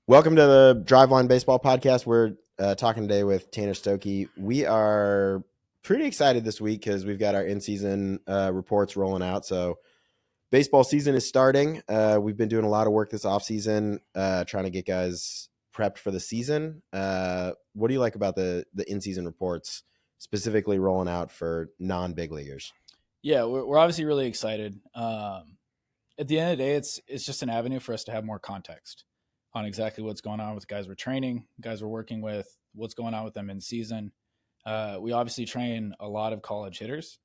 Welcome to the Driveline Baseball Podcast. We're talking today with Tanner Stokey. We are pretty excited this week because we've got our in-season reports rolling out. So baseball season is starting. We've been doing a lot of work this offseason trying to get guys prepped for the season. What do you like about the in-season reports, specifically rolling out for non-big leaguers? Yeah, we're obviously really excited. At the end of the day, it's just an avenue for us to have more context on exactly what's going on with guys we're training, guys we're working with, what's going on with them in season. We obviously train a lot of college hitters,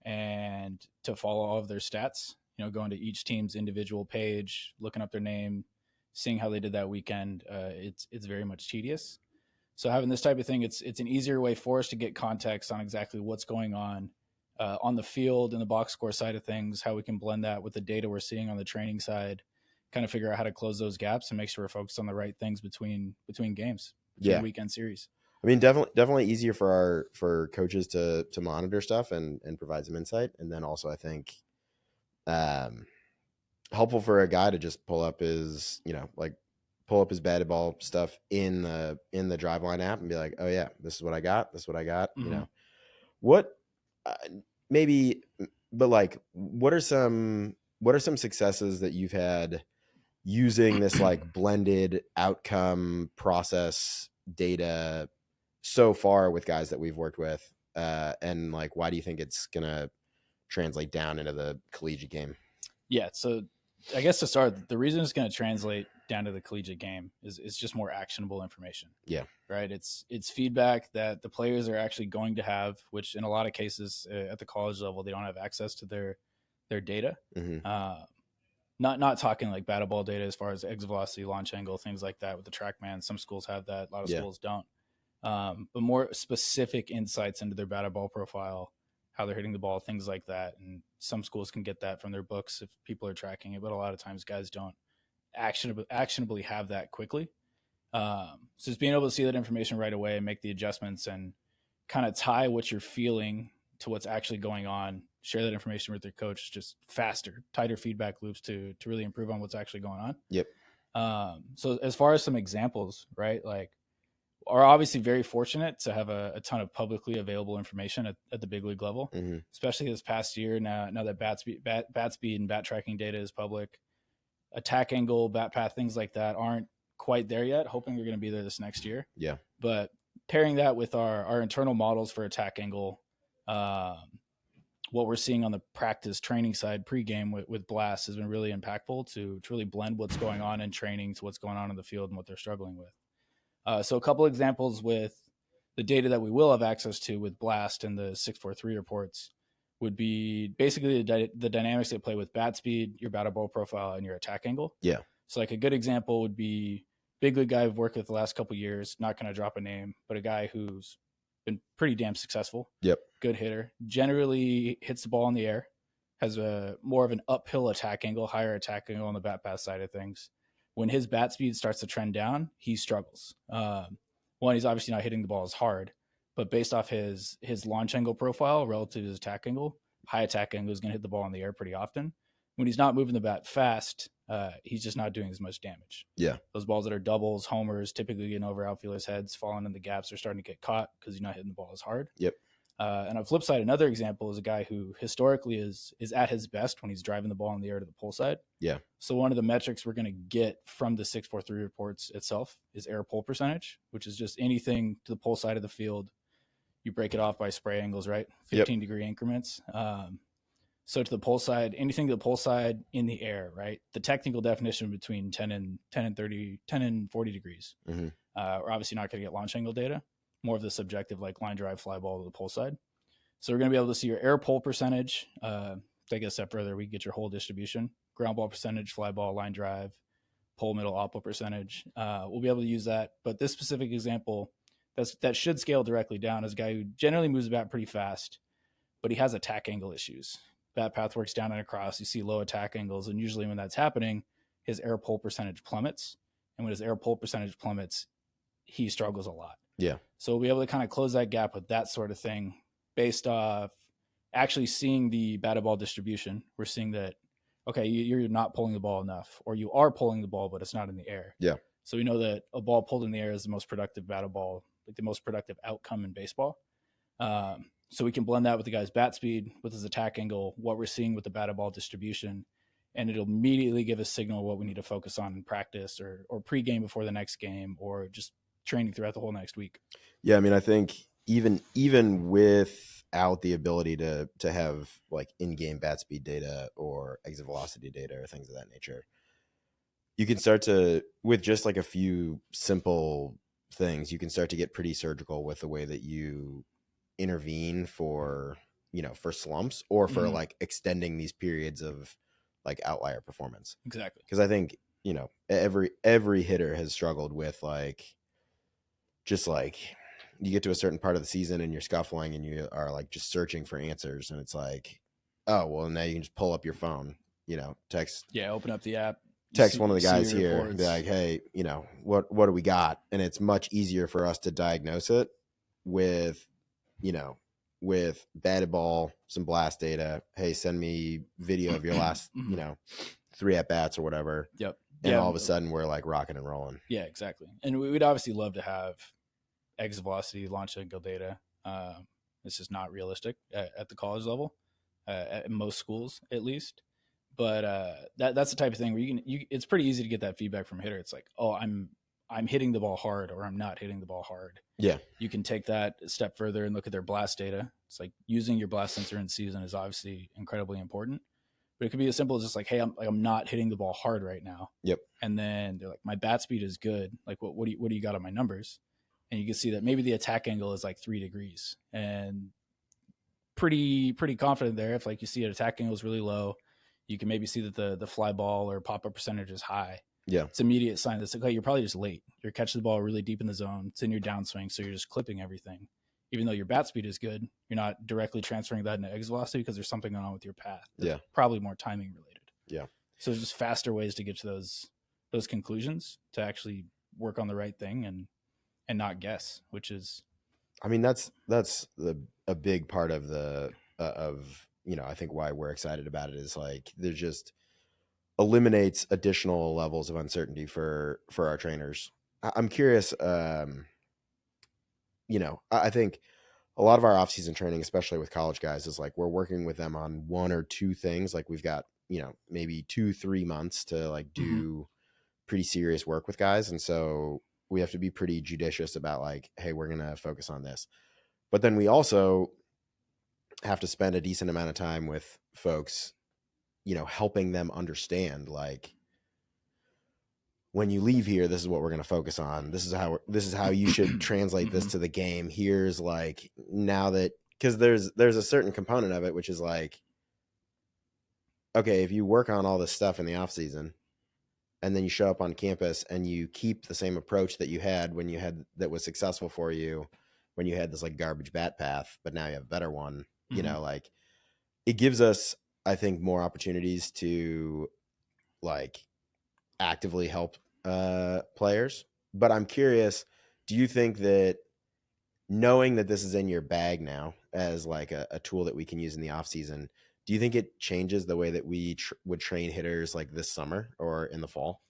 and to follow all of their stats, going to each team's individual page, looking up their name, seeing how they did that weekend, it's very much tedious. So having this type of thing, it's an easier way for us to get context on exactly what's going on the field and the box score side of things, how we can blend that with the data we're seeing on the training side, kind of figure out how to close those gaps and make sure we're focused on the right things between games, weekend series. I mean, definitely easier for coaches to monitor stuff and provide some insight. And then also I think helpful for a guy to just pull up his batted ball stuff in the Driveline app and be like, oh yeah, this is what I got. This is what I got. Mm-hmm. What maybe, but like, what are some successes that you've had using this like blended outcome process data so far with guys that we've worked with? And like, why do you think it's going to translate down into the collegiate game? Yeah. So I guess to start, the reason it's going to translate down to the collegiate game is just more actionable information. Yeah. Right. It's feedback that the players are actually going to have, which in a lot of cases at the college level, they don't have access to their data. Mm-hmm. Not talking like batted ball data as far as exit velocity, launch angle, things like that with the TrackMan. Some schools have that. A lot of schools don't. But more specific insights into their batted ball profile, how they're hitting the ball, things like that. And some schools can get that from their books if people are tracking it. But a lot of times guys don't actionably have that quickly. So just being able to see that information right away and make the adjustments and kind of tie what you're feeling to what's actually going on, share that information with your coach, just faster, tighter feedback loops to really improve on what's actually going on. Yep. So as far as some examples, right, like are obviously very fortunate to have a ton of publicly available information at the big league level, Mm-hmm. especially this past year. Now that bat speed and bat tracking data is public, attack angle, bat path, things like that aren't quite there yet. Hoping they're going to be there this next year. Yeah. But pairing that with our internal models for attack angle, what we're seeing on the practice training side pregame with Blast has been really impactful to really blend what's going on in training to what's going on in the field and what they're struggling with. So a couple examples with the data that we will have access to with Blast and the 643 reports would be basically the dynamics that play with bat speed, your batted ball profile, and your attack angle. Yeah. So like a good example would be big league guy I've worked with the last couple of years, not going to drop a name, but a guy who's been pretty damn successful. Yep. Good hitter, generally hits the ball in the air, has a more of an uphill attack angle, higher attack angle on the bat path side of things. When his bat speed starts to trend down, he struggles. One, he's obviously not hitting the ball as hard, but based off his launch angle profile relative to his attack angle, high attack angle is going to hit the ball in the air pretty often. When he's not moving the bat fast, he's just not doing as much damage. Yeah. Those balls that are doubles, homers, typically getting over outfielders' heads, falling in the gaps, are starting to get caught because you're not hitting the ball as hard. Yep. And on the flip side, another example is a guy who historically is at his best when he's driving the ball in the air to the pull side. Yeah. So one of the metrics we're going to get from the 643 reports itself is air pull percentage, which is just anything to the pull side of the field. You break it off by spray angles, right? 15-degree increments. So to the pull side, anything to the pull side in the air, right? The technical definition between 10 and 40 degrees. Mm-hmm. We're obviously not going to get launch angle data. More of the subjective, like line drive, fly ball to the pull side. So we're going to be able to see your air pull percentage. Take it a step further, we get your whole distribution, ground ball percentage, fly ball, line drive, pull middle, oppo percentage. We'll be able to use that. But this specific example, that should scale directly down, is a guy who generally moves the bat pretty fast, but he has attack angle issues. Bat path works down and across. You see low attack angles, and usually when that's happening, his air pull percentage plummets. And when his air pull percentage plummets, he struggles a lot. Yeah. So we'll be able to kind of close that gap with that sort of thing based off actually seeing the batted ball distribution. We're seeing that, okay, you're not pulling the ball enough, or you are pulling the ball, but it's not in the air. Yeah. So we know that a ball pulled in the air is the most productive batted ball, like the most productive outcome in baseball. So we can blend that with the guy's bat speed, with his attack angle, what we're seeing with the batted ball distribution, and it'll immediately give a signal what we need to focus on in practice or pregame before the next game or just training throughout the whole next week. Yeah, I mean, I think even without the ability to have like in-game bat speed data or exit velocity data or things of that nature, you can start to, with just like a few simple things, you can start to get pretty surgical with the way that you intervene for, for slumps or for like extending these periods of like outlier performance. Exactly. Because I think, every hitter has struggled with just like you get to a certain part of the season and you're scuffling and you are like just searching for answers, and it's like, oh, well, now you can just pull up your phone, text. Yeah, open up the app. Text one of the guys here and be like, hey, what do we got? And it's much easier for us to diagnose it with batted ball, some blast data. Hey, send me video of your last, 3 at bats or whatever. Yep. And all of a sudden we're like rocking and rolling. Yeah, exactly. And we'd obviously love to have exit velocity, launch angle data. It's just not realistic at the college level, at most schools at least. But that's the type of thing where it's pretty easy to get that feedback from a hitter. It's like, oh, I'm hitting the ball hard or I'm not hitting the ball hard. Yeah. You can take that a step further and look at their blast data. It's like using your blast sensor in season is obviously incredibly important. But it could be as simple as just like, hey, I'm not hitting the ball hard right now. Yep. And then they're like, my bat speed is good. Like, what do you got on my numbers? And you can see that maybe the attack angle is like 3 degrees, and pretty confident there. If like you see an attack angle is really low, you can maybe see that the fly ball or pop up percentage is high. Yeah. It's an immediate sign that's like, hey, you're probably just late. You're catching the ball really deep in the zone. It's in your downswing, so you're just clipping everything. Even though your bat speed is good, you're not directly transferring that into exit velocity because there's something going on with your path. That's probably more timing related. Yeah. So there's just faster ways to get to those conclusions to actually work on the right thing and not guess, which is, I mean, that's a big part of I think why we're excited about it is like there's just eliminates additional levels of uncertainty for our trainers. I'm curious, I think a lot of our off-season training, especially with college guys, is like we're working with them on 1 or 2 things. Like we've got, maybe 2-3 months to like do pretty serious work with guys. And so we have to be pretty judicious about like, hey, we're going to focus on this. But then we also have to spend a decent amount of time with folks, helping them understand like, when you leave here, this is what we're going to focus on. This is how you should translate this to the game. Here's like, now that, because there's a certain component of it, which is like, okay, if you work on all this stuff in the off season and then you show up on campus and you keep the same approach that you had that was successful for you when you had this like garbage bat path, but now you have a better one, like it gives us, I think, more opportunities to like actively help players. But I'm curious, do you think that knowing that this is in your bag now as like a tool that we can use in the off season, do you think it changes the way that we would train hitters like this summer or in the fall?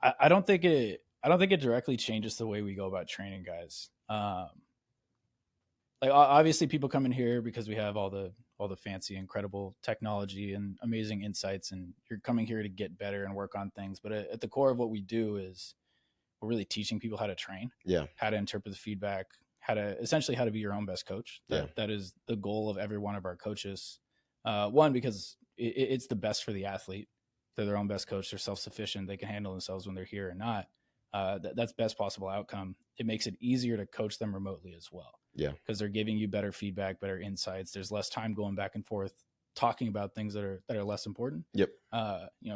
I don't think it directly changes the way we go about training guys. Like obviously people come in here because we have all the fancy, incredible technology and amazing insights, and you're coming here to get better and work on things. But at the core of what we do is we're really teaching people how to train, how to interpret the feedback, how to be your own best coach. That is the goal of every one of our coaches. One, because it's the best for the athlete. They're their own best coach. They're self-sufficient. They can handle themselves when they're here or not. That's best possible outcome. It makes it easier to coach them remotely as well. Yeah. Because they're giving you better feedback, better insights. There's less time going back and forth talking about things that are less important. Yep.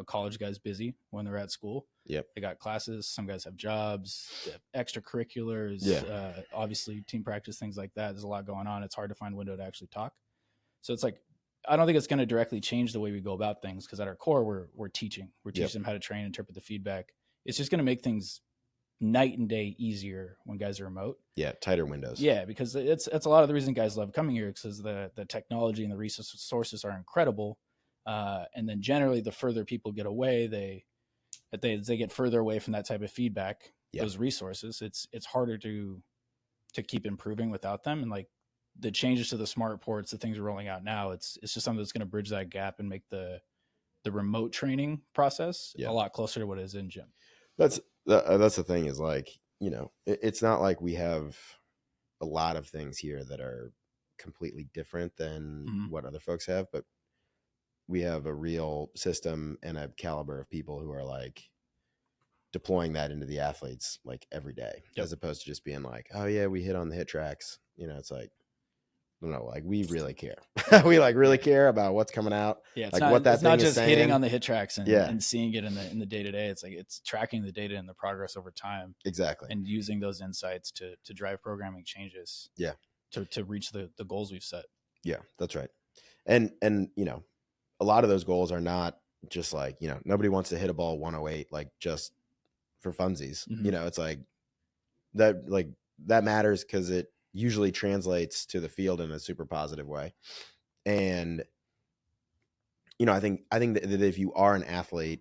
College guys busy when they're at school. Yep. They got classes. Some guys have jobs, they have extracurriculars. Yeah. Obviously team practice, things like that. There's a lot going on. It's hard to find window to actually talk. So it's like, I don't think it's going to directly change the way we go about things, because at our core, we're teaching. We're teaching them how to train, interpret the feedback. It's just going to make things night and day easier when guys are remote. Yeah, tighter windows. Yeah, because it's a lot of the reason guys love coming here, because the technology and the resources are incredible. And then generally, the further people get away, they get further away from that type of feedback. those resources, it's harder to keep improving without them. And like the changes to the smart ports, the things we're rolling out now, it's just something that's going to bridge that gap and make the remote training process a lot closer to what it is in gym. That's the thing is like, you know, it's not like we have a lot of things here that are completely different than what other folks have, but we have a real system and a caliber of people who are like deploying that into the athletes like every day, as opposed to just being like, oh yeah, we hit on the hit tracks. You know, it's like, no, like we really care. We like really care about what's coming out. Yeah, it's like not, what that it's thing not is just saying. hitting on the hit tracks and seeing it in the day to day. It's like it's tracking the data and the progress over time. Exactly. And using those insights to drive programming changes. Yeah. To reach the goals we've set. Yeah, that's right. And you know, a lot of those goals are not just like, you know, nobody wants to hit a ball 108 like just for funsies. You know, it's like that matters because it usually translates to the field in a super positive way. And you know, I think that if you are an athlete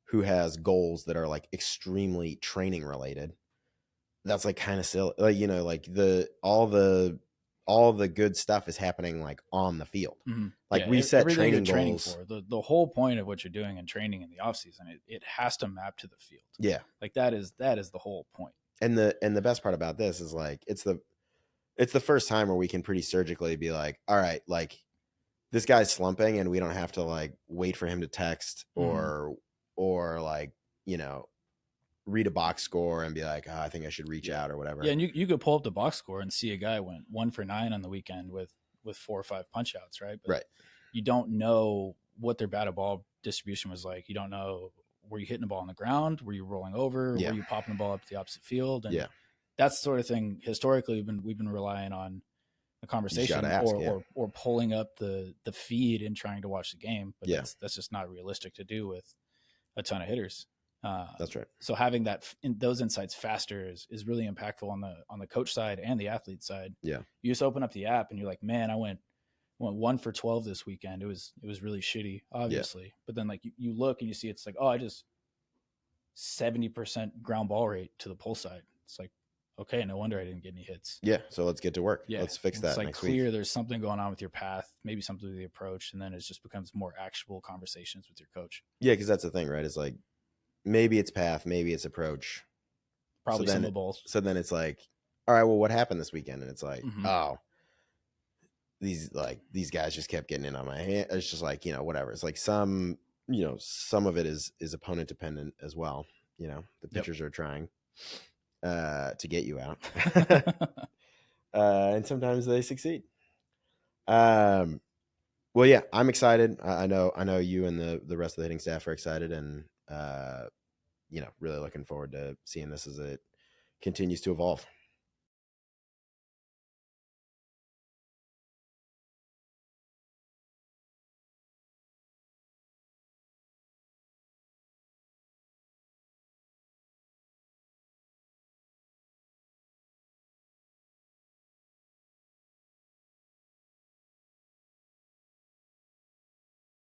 who has goals that are like extremely training related, that's like kind of silly. Like, you know, like all the good stuff is happening like on the field. Like we set training goals. For the whole point of what you're doing in training in the off season, it has to map to the field. Yeah. Like that is the whole point. And the best part about this is like, it's the first time where we can pretty surgically be like, all right, like this guy's slumping and we don't have to like wait for him to text or like, you know, read a box score and be like, oh, I think I should reach out or whatever. Yeah. And you could pull up the box score and see a guy went 1 for 9 on the weekend with 4 or 5 punch outs. Right. But right. You don't know what their batted ball distribution was like. You don't know, were you hitting the ball on the ground? Were you rolling over? Were you popping the ball up to the opposite field? And that's the sort of thing historically we've been relying on a conversation or pulling up the feed and trying to watch the game. But that's just not realistic to do with a ton of hitters. That's right. So having those insights faster is really impactful on the coach side and the athlete side. Yeah. You just open up the app and you're like, man, I went 1 for 12 this weekend. It was really shitty, obviously. But then like you look and you see it's like, oh, I just 70% ground ball rate to the pull side. It's like, okay, no wonder I didn't get any hits. Yeah. So let's get to work. Yeah. Let's fix that. It's like next clear week. There's something going on with your path, maybe something with the approach, and then it just becomes more actionable conversations with your coach. Yeah, because that's the thing, right? It's like maybe it's path, maybe it's approach. Probably some of both. So then it's like, all right, well, what happened this weekend? And it's like, oh, these guys just kept getting in on my hand. It's just like, you know, whatever. It's like some of it is opponent dependent as well. You know, the pitchers are trying to get you out. And sometimes they succeed. Well, yeah, I'm excited. I know you and the rest of the hitting staff are excited, and you know, really looking forward to seeing this as it continues to evolve.